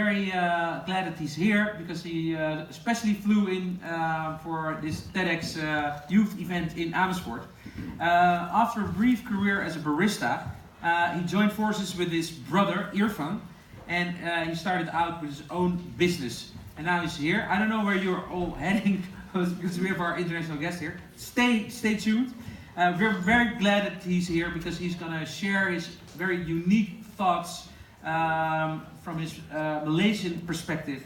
very glad that he's here because he especially flew in for this TEDxYouth event in Amersfoort. After a brief career as a barista, he joined forces with his brother Irfan, and he started out with his own business. And now he's here. I don't know where you're all heading because we have our international guest here. Stay tuned. We're very glad that he's here because he's going to share his very unique thoughts from his Malaysian perspective.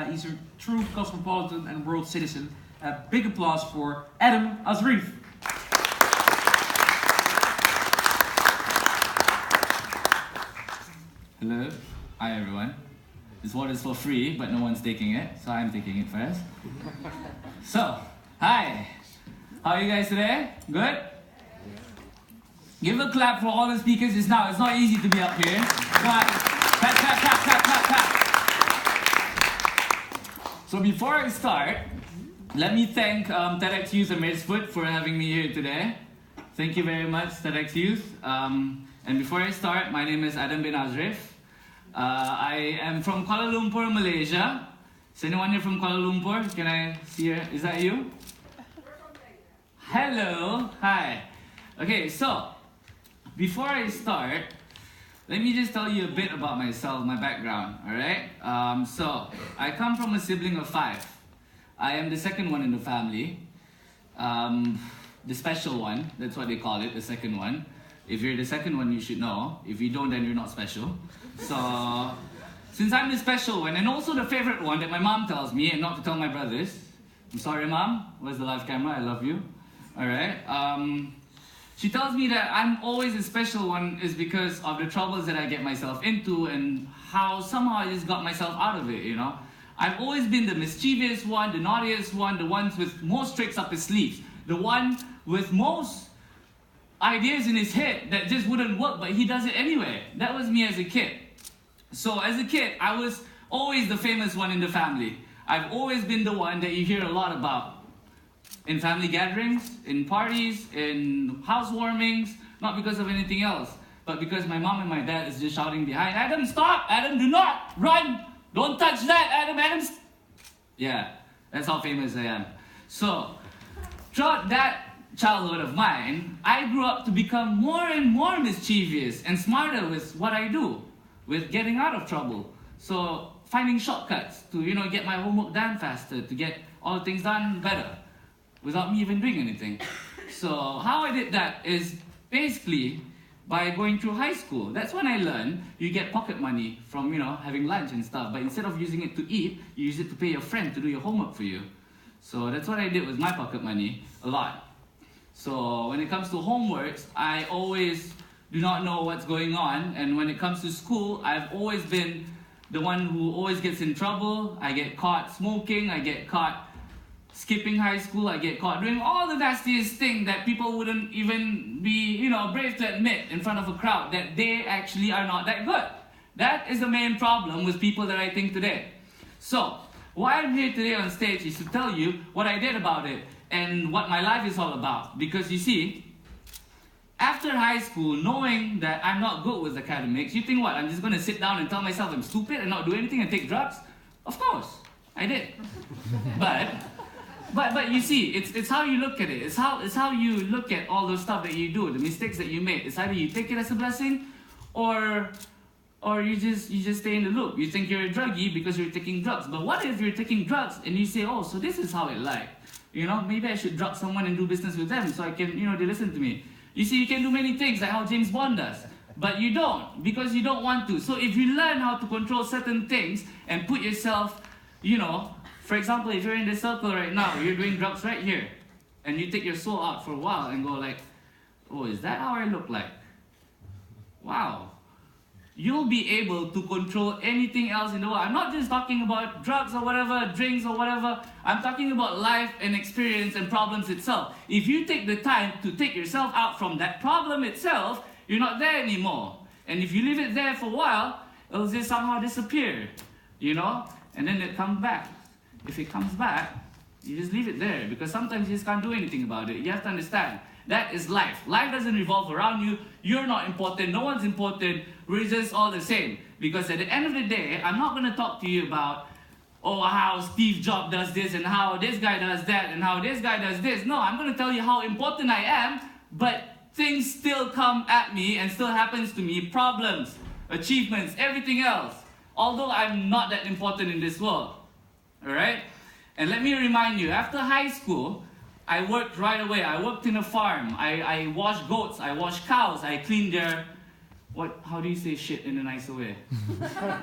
He's a true cosmopolitan and world citizen. Big applause for Azriff. Hello, hi everyone. This water is for free, but no one's taking it, so I'm taking it first. So, hi. How are you guys today? Good? Give a clap for all the speakers just now. It's not easy to be up here. Come on. Clap, clap, clap, clap, clap, clap. So before I start, let me thank TEDxYouth Amersfoort for having me here today. Thank you very much, TEDxYouth. And before I start, my name is Adam bin Azriff. I am from Kuala Lumpur, Malaysia. Is anyone here from Kuala Lumpur? Can I see her? Is that you? Hello, hi. Okay, so before I start, let me just tell you a bit about myself, my background, alright? So, I come from a sibling of 5. I am the second one in the family. The special one, that's what they call it, the second one. If you're the second one, you should know. If you don't, then you're not special. So, since I'm the special one, and also the favorite one that my mom tells me, and not to tell my brothers. I'm sorry, Mom. Where's the live camera? I love you. Alright. She tells me that I'm always a special one is because of the troubles that I get myself into and how somehow I just got myself out of it, you know. I've always been the mischievous one, the naughtiest one, the ones with most tricks up his sleeves, the one with most ideas in his head that just wouldn't work, but he does it anyway. That was me as a kid. So as a kid, I was always the famous one in the family. I've always been the one that you hear a lot about. In family gatherings, in parties, in housewarmings, not because of anything else, but because my mom and my dad is just shouting behind, Adam, stop! Adam, do not! Run! Don't touch that! Adam! Yeah, that's how famous I am. So, throughout that childhood of mine, I grew up to become more and more mischievous and smarter with what I do, with getting out of trouble. So, finding shortcuts to, get my homework done faster, to get all things done better, without me even doing anything. So how I did that is basically by going through high school. That's when I learned you get pocket money from, having lunch and stuff. But instead of using it to eat, you use it to pay your friend to do your homework for you. So that's what I did with my pocket money, a lot. So when it comes to homeworks, I always do not know what's going on. And when it comes to school, I've always been the one who always gets in trouble. I get caught smoking, I get caught skipping high school, I get caught doing all the nastiest thing that people wouldn't even be, brave to admit in front of a crowd that they actually are not that good. That is the main problem with people that I think today. So, why I'm here today on stage is to tell you what I did about it and what my life is all about. Because you see, after high school, knowing that I'm not good with academics, you think what? I'm just going to sit down and tell myself I'm stupid and not do anything and take drugs? Of course, I did. But you see, it's how you look at it. It's how you look at all those stuff that you do, the mistakes that you make. It's either you take it as a blessing, or you just stay in the loop. You think you're a druggie because you're taking drugs. But what if you're taking drugs and you say, oh, so this is how it like? Maybe I should drug someone and do business with them so I can, they listen to me. You see, you can do many things like how James Bond does. But you don't, because you don't want to. So if you learn how to control certain things and put yourself, for example, if you're in this circle right now, you're doing drugs right here, and you take your soul out for a while and go like, oh, is that how I look like? Wow. You'll be able to control anything else in the world. I'm not just talking about drugs or whatever, drinks or whatever. I'm talking about life and experience and problems itself. If you take the time to take yourself out from that problem itself, you're not there anymore. And if you leave it there for a while, it'll just somehow disappear, and then it comes back. If it comes back, you just leave it there because sometimes you just can't do anything about it. You have to understand That is life. Life doesn't revolve around you. You're not important. No one's important. We're just all the same. Because at the end of the day, I'm not going to talk to you about, oh, how Steve Jobs does this and how this guy does that and how this guy does this. No, I'm going to tell you how important I am, but things still come at me and still happens to me. Problems, achievements, everything else. Although I'm not that important in this world. Alright? And let me remind you, after high school, I worked right away. I worked in a farm. I washed goats. I washed cows. I cleaned their... How do you say shit in a nicer way?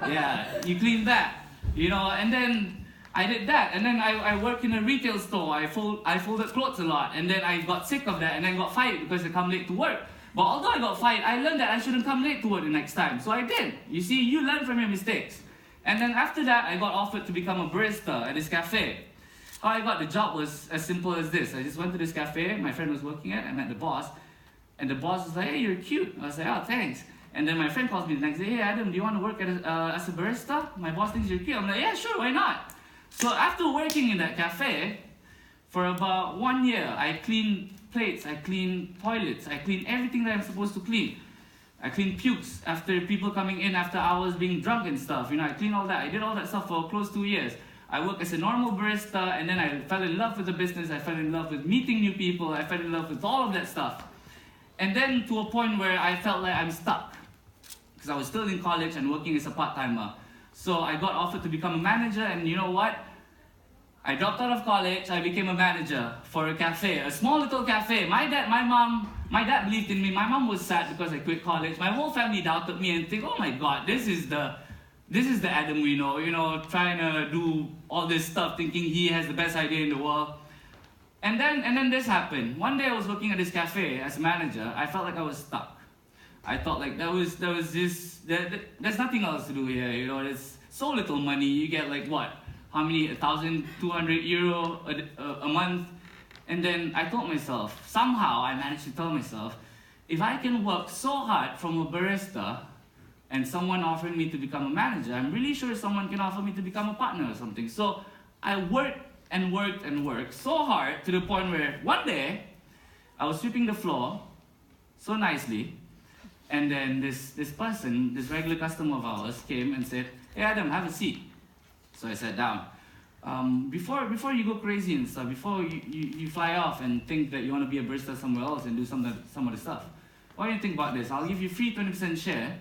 Yeah, you clean that. You know, and then I did that. And then I worked in a retail store. I folded clothes a lot. And then I got sick of that and then got fired because I come late to work. But although I got fired, I learned that I shouldn't come late to work the next time. So I did. You see, you learn from your mistakes. And then after that, I got offered to become a barista at this cafe. How I got the job was as simple as this. I just went to this cafe my friend was working at. I met the boss. And the boss was like, hey, you're cute. I was like, oh, thanks. And then my friend calls me the next day, hey Adam, do you want to work as a barista? My boss thinks you're cute. I'm like, yeah, sure, why not? So after working in that cafe for about 1 year, I cleaned plates, I cleaned toilets, I cleaned everything that I'm supposed to clean. I cleaned pukes after people coming in after hours being drunk and stuff. You know, I cleaned all that. I did all that stuff for close to 2 years. I worked as a normal barista, and then I fell in love with the business. I fell in love with meeting new people. I fell in love with all of that stuff. And then to a point where I felt like I'm stuck. Because I was still in college and working as a part-timer. So I got offered to become a manager, and you know what? I dropped out of college, I became a manager for a cafe, a small little cafe. My dad believed in me. My mom was sad because I quit college. My whole family doubted me and think, oh my God, this is the Adam we know, you know, trying to do all this stuff, thinking he has the best idea in the world. And then this happened. One day I was working at this cafe as a manager. I felt like I was stuck. I thought like there's nothing else to do here, you know, there's so little money. You get like what? How many? 1,200 euro a month? And then I told myself, somehow I managed to tell myself, if I can work so hard from a barista and someone offered me to become a manager, I'm really sure someone can offer me to become a partner or something. So I worked and worked and worked so hard to the point where one day I was sweeping the floor so nicely. And then this person, this regular customer of ours, came and said, hey Adam, have a seat. So I sat down. Before you go crazy and stuff, before you fly off and think that you want to be a barista somewhere else and do some of the stuff, why don't you think about this? I'll give you free 20% share.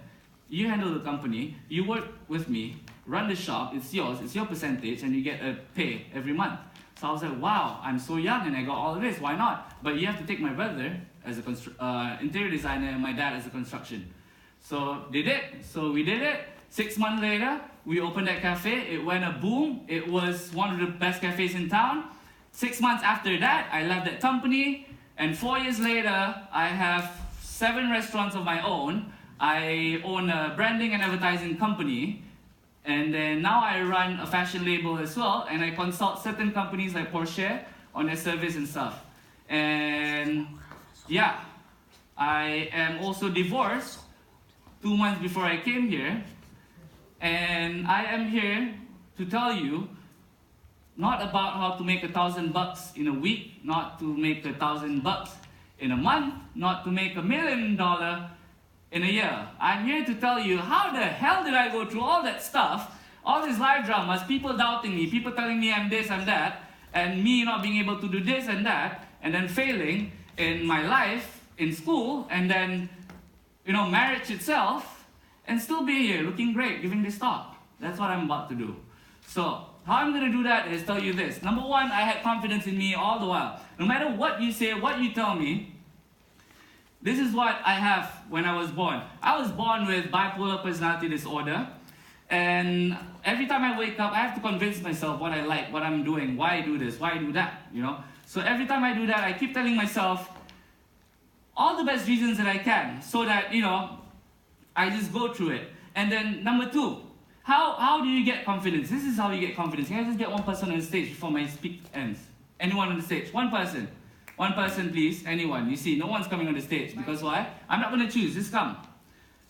You handle the company, you work with me, run the shop, it's yours, it's your percentage, and you get a pay every month. So I was like, wow, I'm so young and I got all of this, why not? But you have to take my brother as a interior designer and my dad as a construction. So they did. So we did it. 6 months later, we opened that cafe. It went a boom. It was one of the best cafes in town. 6 months after that, I left that company. And 4 years later, I have 7 restaurants of my own. I own a branding and advertising company. And then now I run a fashion label as well. And I consult certain companies like Porsche on their service and stuff. And yeah, I am also divorced 2 months before I came here. And I am here to tell you not about how to make $1,000 in a week, not to make $1,000 in a month, not to make $1 million in a year. I'm here to tell you how the hell did I go through all that stuff, all these life dramas, people doubting me, people telling me I'm this, I'm that, and me not being able to do this and that, and then failing in my life, in school, and then, you know, marriage itself, and still be here looking great, giving this talk. That's what I'm about to do. So, how I'm going to do that is tell you this. Number one, I had confidence in me all the while. No matter what you say, what you tell me, this is what I have when I was born. I was born with bipolar personality disorder. And every time I wake up, I have to convince myself what I like, what I'm doing, why I do this, why I do that, you know. So every time I do that, I keep telling myself all the best reasons that I can, so that, you know, I just go through it. And then number two, how do you get confidence? This is how you get confidence. Can I just get one person on the stage before my speech ends? Anyone on the stage? One person. One person, please. Anyone. You see, no one's coming on the stage. Because why? I'm not going to choose. Just come.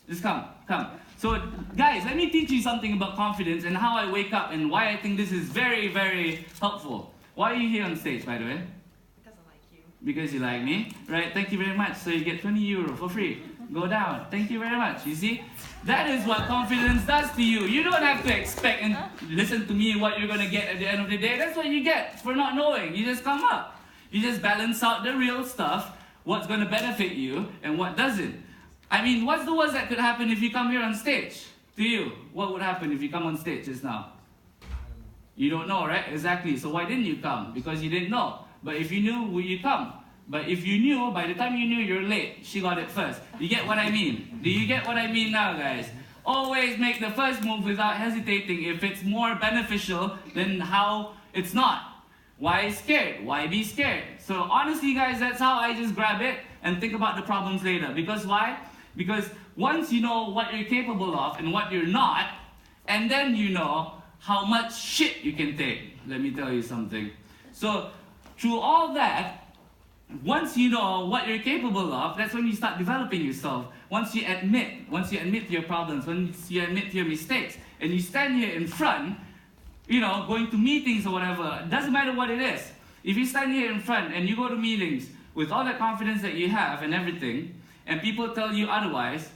Just come. Come. So, guys, let me teach you something about confidence and how I wake up and why I think this is very, very helpful. Why are you here on stage, by the way? Because I like you. because you like me, right? Thank you very much. So you get 20 euro for free. Go down. Thank you very much. You see? That is what confidence does to you. You don't have to expect and listen to me what you're going to get at the end of the day. That's what you get for not knowing. You just come up. You just balance out the real stuff, what's going to benefit you and what doesn't. I mean, what's the worst that could happen if you come here on stage? To you, what would happen if you come on stage just now? You don't know, right? Exactly. So why didn't you come? Because you didn't know. But if you knew, would you come? But if you knew, by the time you knew, you're late. She got it first. You get what I mean? Do you get what I mean now, guys? Always make the first move without hesitating if it's more beneficial than how it's not. Why scared? Why be scared? So honestly, guys, that's how I just grab it and think about the problems later. Because why? Because once you know what you're capable of and what you're not, and then you know how much shit you can take. Let me tell you something. So through all that, once you know what you're capable of, that's when you start developing yourself. Once you admit to your problems, once you admit to your mistakes, and you stand here in front, you know, going to meetings or whatever, it doesn't matter what it is. If you stand here in front and you go to meetings with all the confidence that you have and everything, and people tell you otherwise,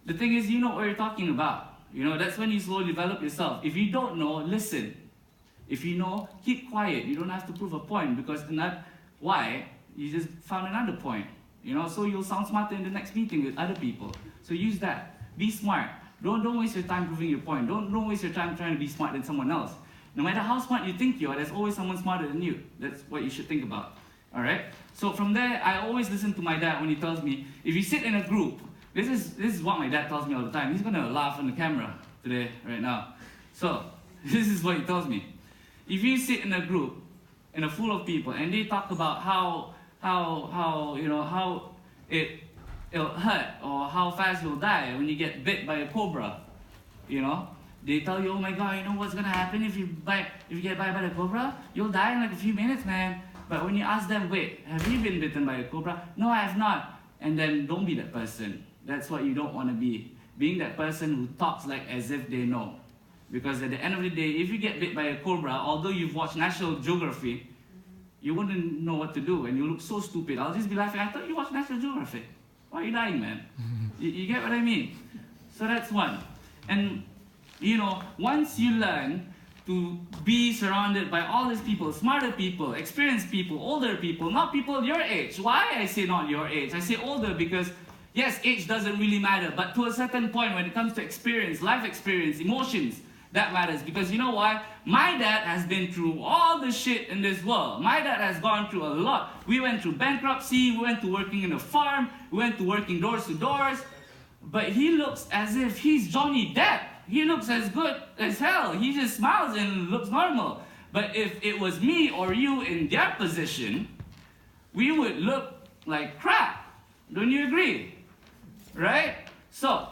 the thing is, you know what you're talking about. You know, that's when you slowly develop yourself. If you don't know, listen. If you know, keep quiet. You don't have to prove a point because why? You just found another point. You know, so you'll sound smarter in the next meeting with other people. So use that. Be smart. Don't waste your time proving your point. Don't waste your time trying to be smart than someone else. No matter how smart you think you are, there's always someone smarter than you. That's what you should think about. Alright? So from there, I always listen to my dad when he tells me, if you sit in a group, this is what my dad tells me all the time. He's gonna laugh on the camera today, right now. So, this is what he tells me. If you sit in a group, in a full of people, and they talk about how it'll hurt, or how fast you'll die when you get bit by a cobra, you know? They tell you, oh my god, you know what's gonna happen if you get bit by the cobra? You'll die in like a few minutes, man. But when you ask them, wait, have you been bitten by a cobra? No, I have not. And then don't be that person. That's what you don't want to be. Being that person who talks like as if they know. Because at the end of the day, if you get bit by a cobra, although you've watched National Geography, you wouldn't know what to do and you look so stupid. I'll just be laughing, I thought you watched National Geography. Why are you dying, man? You get what I mean? So that's one. And, you know, once you learn to be surrounded by all these people, smarter people, experienced people, older people, not people your age. Why I say not your age? I say older because, yes, age doesn't really matter, but to a certain point when it comes to experience, life experience, emotions, that matters. Because you know why? My dad has been through all the shit in this world. My dad has gone through a lot. We went through bankruptcy, we went to working in a farm, we went to working doors to doors, but he looks as if he's Johnny Depp. He looks as good as hell. He just smiles and looks normal. But if it was me or you in their position, we would look like crap. Don't you agree? Right? So,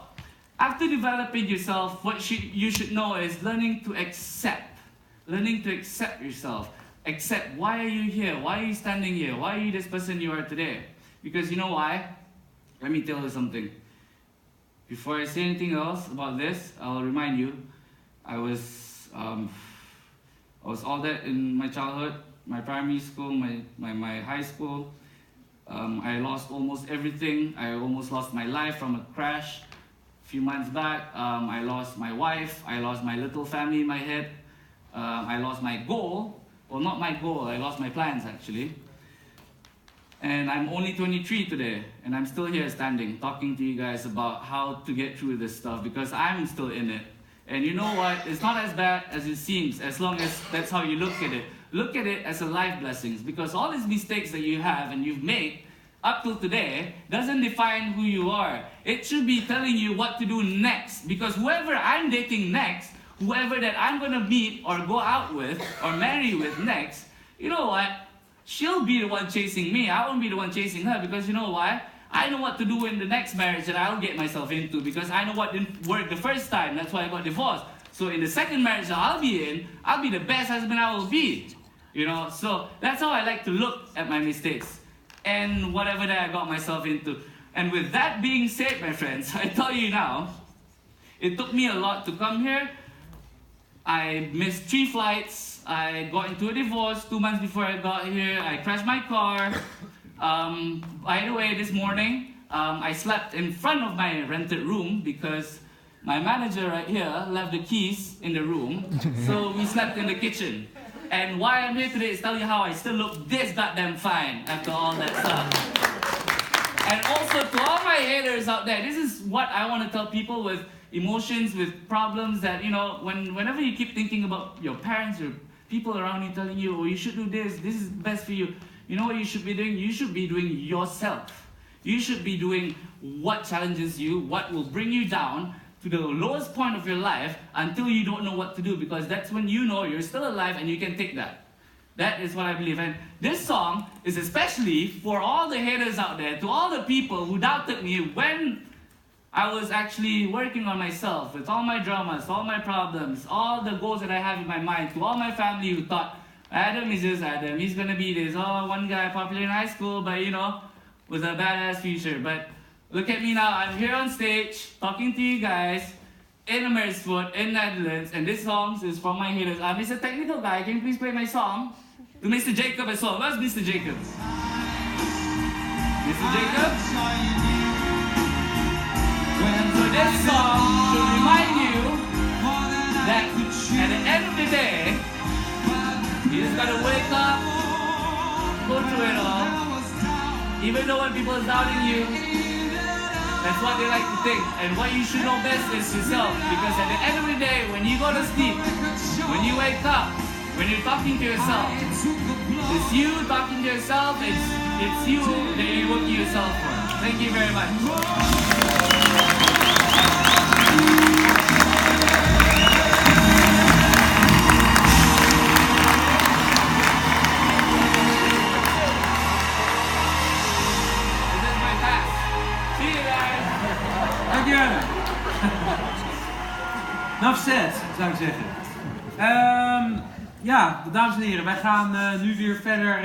after developing yourself, what you should know is learning to accept. Learning to accept yourself. Accept, why are you here? Why are you standing here? Why are you this person you are today? Because you know why? Let me tell you something. Before I say anything else about this, I'll remind you, I was all that in my childhood, my primary school, my high school. I lost almost everything. I almost lost my life from a crash a few months back. I lost my wife. I lost my little family in my head. I lost my goal. Well, not my goal. I lost my plans, actually. And I'm only 23 today, and I'm still here standing, talking to you guys about how to get through this stuff, because I'm still in it. And you know what? It's not as bad as it seems, as long as that's how you look at it. Look at it as a life blessings, because all these mistakes that you have and you've made up till today doesn't define who you are. It should be telling you what to do next, because whoever I'm dating next, whoever that I'm gonna meet or go out with or marry with next, you know what? She'll be the one chasing me. I won't be the one chasing her, because you know why? I know what to do in the next marriage that I'll get myself into, because I know what didn't work the first time. That's why I got divorced. So in the second marriage that I'll be in, I'll be the best husband I will be. You know, so that's how I like to look at my mistakes and whatever that I got myself into. And with that being said, my friends, I tell you now, it took me a lot to come here. I missed 3 flights. I got into a divorce 2 months before I got here. I crashed my car. By the way, this morning, I slept in front of my rented room because my manager right here left the keys in the room, so we slept in the kitchen. And why I'm here today is tell you how I still look this goddamn fine after all that stuff. And also to all my haters out there, this is what I want to tell people with emotions, with problems that, you know, whenever you keep thinking about your parents or people around you telling you, oh, you should do this is best for you. You know what you should be doing? You should be doing yourself. You should be doing what challenges you, what will bring you down to the lowest point of your life until you don't know what to do, because that's when you know you're still alive and you can take that. That is what I believe. And this song is especially for all the haters out there, to all the people who doubted me when I was actually working on myself with all my dramas, all my problems, all the goals that I have in my mind, to all my family who thought, Adam is just Adam, he's gonna be this, oh, one guy popular in high school, but you know, with a badass future. But look at me now, I'm here on stage, talking to you guys, in Amersfoort, in Netherlands, and this song is from my haters. Mr. Technical Guy, can you please play my song? To Mr. Jacob as well. Where's Mr. Jacob? Mr. Jacob? So this song should remind you that at the end of the day, you just gotta wake up, go through it all. Even though when people are doubting you, that's what they like to think. And what you should know best is yourself. Because at the end of the day, when you go to sleep, when you wake up, when you're talking to yourself, it's you talking to yourself, it's you that you're working yourself for. Thank you very much. Enough said, zou ik zeggen. Ja, dames en heren, wij gaan nu weer verder.